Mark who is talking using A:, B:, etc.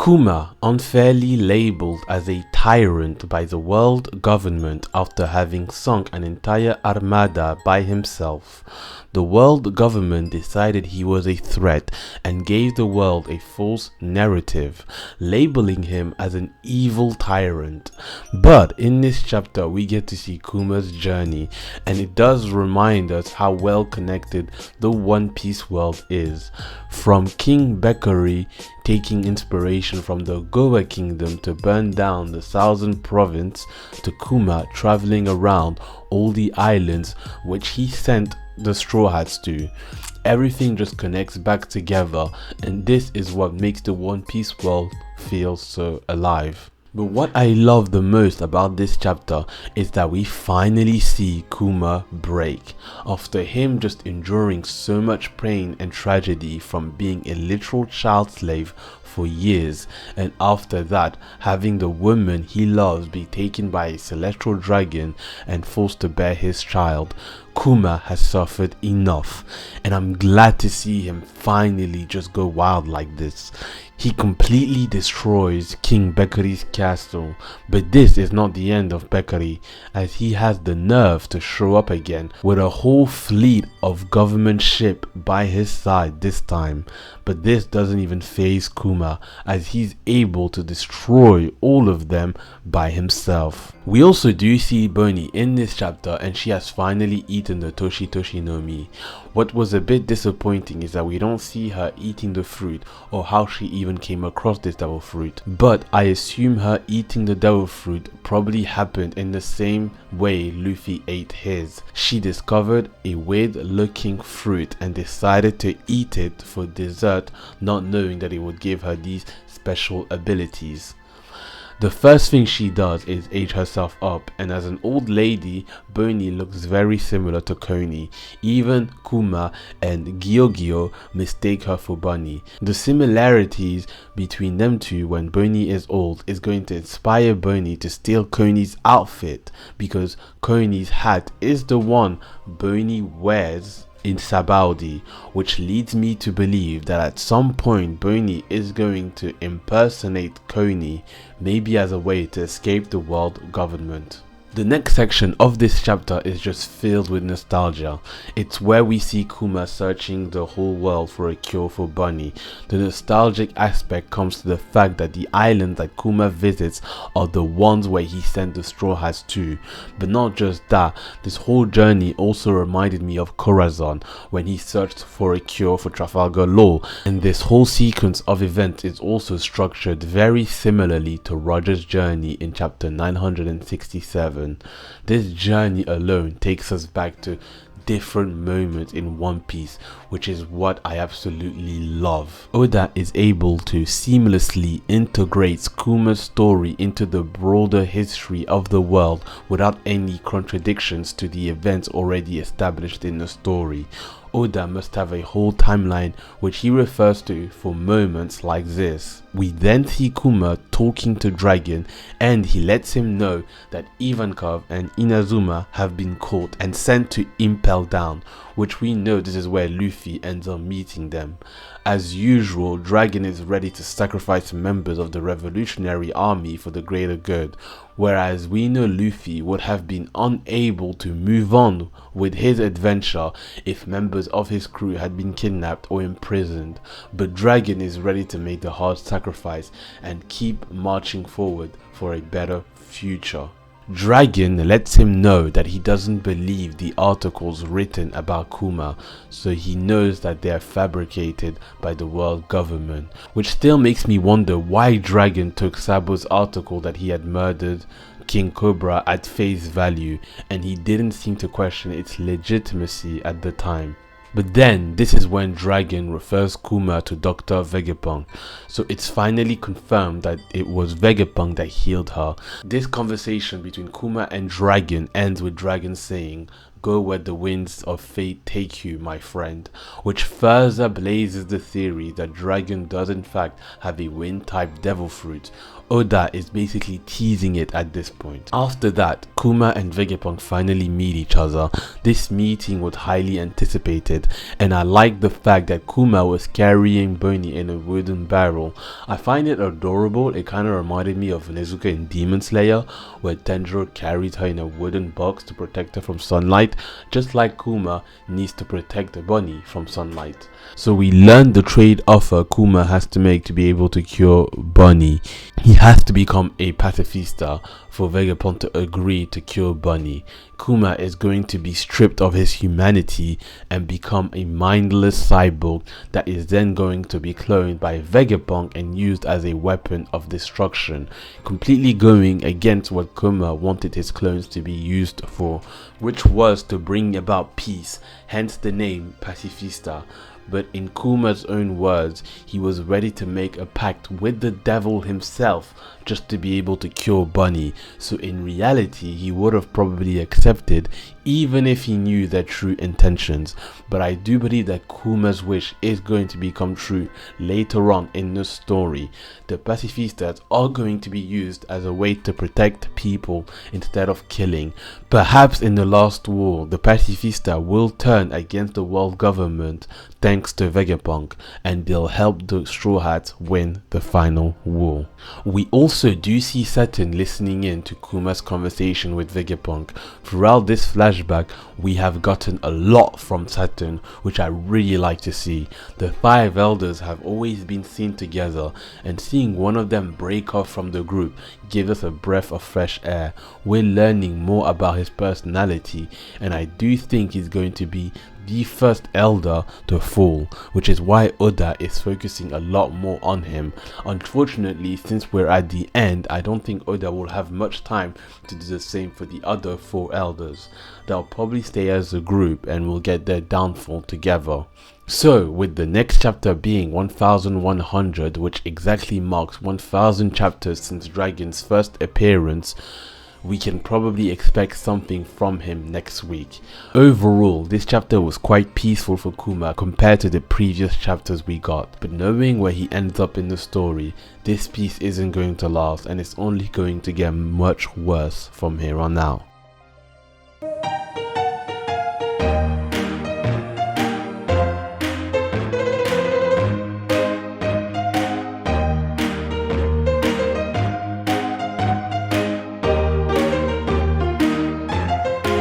A: Kuma, unfairly labeled as a tyrant by the world government after having sunk an entire armada by himself. The world government decided he was a threat and gave the world a false narrative, labeling him as an evil tyrant. But in this chapter we get to see Kuma's journey, and it does remind us how well connected the One Piece world is. From King Bekari taking inspiration from the Goa kingdom to burn down the Southern province, to Kuma traveling around all the islands which he sent the Straw Hats to. Everything just connects back together, and this is what makes the One Piece world feel so alive. But what I love the most about this chapter is that we finally see Kuma break. After him just enduring so much pain and tragedy from being a literal child slave for years, and after that having the woman he loves be taken by a celestial dragon and forced to bear his child, Kuma has suffered enough, and I'm glad to see him finally just go wild like this. He completely destroys King Bekari's castle, but this is not the end of Bekari, as he has the nerve to show up again with a whole fleet of government ship by his side this time. But this doesn't even faze Kuma, as he's able to destroy all of them by himself. We also do see Bonney in this chapter, and she has finally eaten the Toshi Toshi no Mi. What was a bit disappointing is that we don't see her eating the fruit or how she even came across this devil fruit, but I assume her eating the devil fruit probably happened in the same way Luffy ate his. She discovered a weird looking fruit and decided to eat it for dessert, not knowing that it would give her these special abilities. The first thing she does is age herself up, and as an old lady, Bonney looks very similar to Coney. Even Kuma and Gyogyo mistake her for Bonney. The similarities between them two when Bonney is old is going to inspire Bonney to steal Coney's outfit, because Coney's hat is the one Bonney wears in Sabaody, which leads me to believe that at some point Bonney is going to impersonate Coney, maybe as a way to escape the world government. The next section of this chapter is just filled with nostalgia. It's where we see Kuma searching the whole world for a cure for Bonney. The nostalgic aspect comes to the fact that the islands that Kuma visits are the ones where he sent the Straw Hats to. But not just that, this whole journey also reminded me of Corazon when he searched for a cure for Trafalgar Law, and this whole sequence of events is also structured very similarly to Roger's journey in chapter 967. This journey alone takes us back to different moments in One Piece, which is what I absolutely love. Oda is able to seamlessly integrate Kuma's story into the broader history of the world without any contradictions to the events already established in the story. Oda must have a whole timeline which he refers to for moments like this. We then see Kuma talking to Dragon, and he lets him know that Ivankov and Inazuma have been caught and sent to Impel Down, which we know this is where Luffy ends up meeting them. As usual, Dragon is ready to sacrifice members of the revolutionary army for the greater good, whereas we know Luffy would have been unable to move on with his adventure if members of his crew had been kidnapped or imprisoned. But Dragon is ready to make the hard sacrifice and keep marching forward for a better future. Dragon lets him know that he doesn't believe the articles written about Kuma, so he knows that they are fabricated by the world government, which still makes me wonder why Dragon took Sabo's article that he had murdered King Cobra at face value, and he didn't seem to question its legitimacy at the time. But then, this is when Dragon refers Kuma to Dr. Vegapunk, so it's finally confirmed that it was Vegapunk that healed her. This conversation between Kuma and Dragon ends with Dragon saying, go where the winds of fate take you, my friend, which further blazes the theory that dragon does in fact have a wind-type devil fruit. Oda is basically teasing it at this point. After that, Kuma and Vegapunk finally meet each other. This meeting was highly anticipated, and I like the fact that Kuma was carrying Bonney in a wooden barrel. I find it adorable. It kind of reminded me of Nezuko in Demon Slayer, where Tanjiro carries her in a wooden box to protect her from sunlight, just like Kuma needs to protect Bonney from sunlight. So we learned the trade offer Kuma has to make to be able to cure Bonney. He has to become a pacifista for Vegapunk to agree to cure Bonney. Kuma is going to be stripped of his humanity and become a mindless cyborg that is then going to be cloned by Vegapunk and used as a weapon of destruction, completely going against what Kuma wanted his clones to be used for, which was to bring about peace, hence the name Pacifista. But in Kuma's own words, he was ready to make a pact with the devil himself just to be able to cure Bonney. So in reality, he would have probably accepted even if he knew their true intentions. But I do believe that Kuma's wish is going to become true later on in the story. The pacifistas are going to be used as a way to protect people instead of killing. Perhaps in the last war, the pacifista will turn against the world government thanks to Vegapunk, and they'll help the Straw Hats win the final war. We also do see Saturn listening in to Kuma's conversation with Vegapunk. Throughout this flashback, we have gotten a lot from Saturn, which I really like to see. The 5 elders have always been seen together, and seeing one of them break off from the group gives us a breath of fresh air. We're learning more about his personality, and I do think he's going to be the first elder to fall, which is why Oda is focusing a lot more on him. Unfortunately, since we're at the end, I don't think Oda will have much time to do the same for the other 4 elders. They'll probably stay as a group and will get their downfall together. So, with the next chapter being 1100, which exactly marks 1000 chapters since Dragon's first appearance, we can probably expect something from him next week. Overall, this chapter was quite peaceful for Kuma compared to the previous chapters we got, but knowing where he ends up in the story, this piece isn't going to last and it's only going to get much worse from here on out.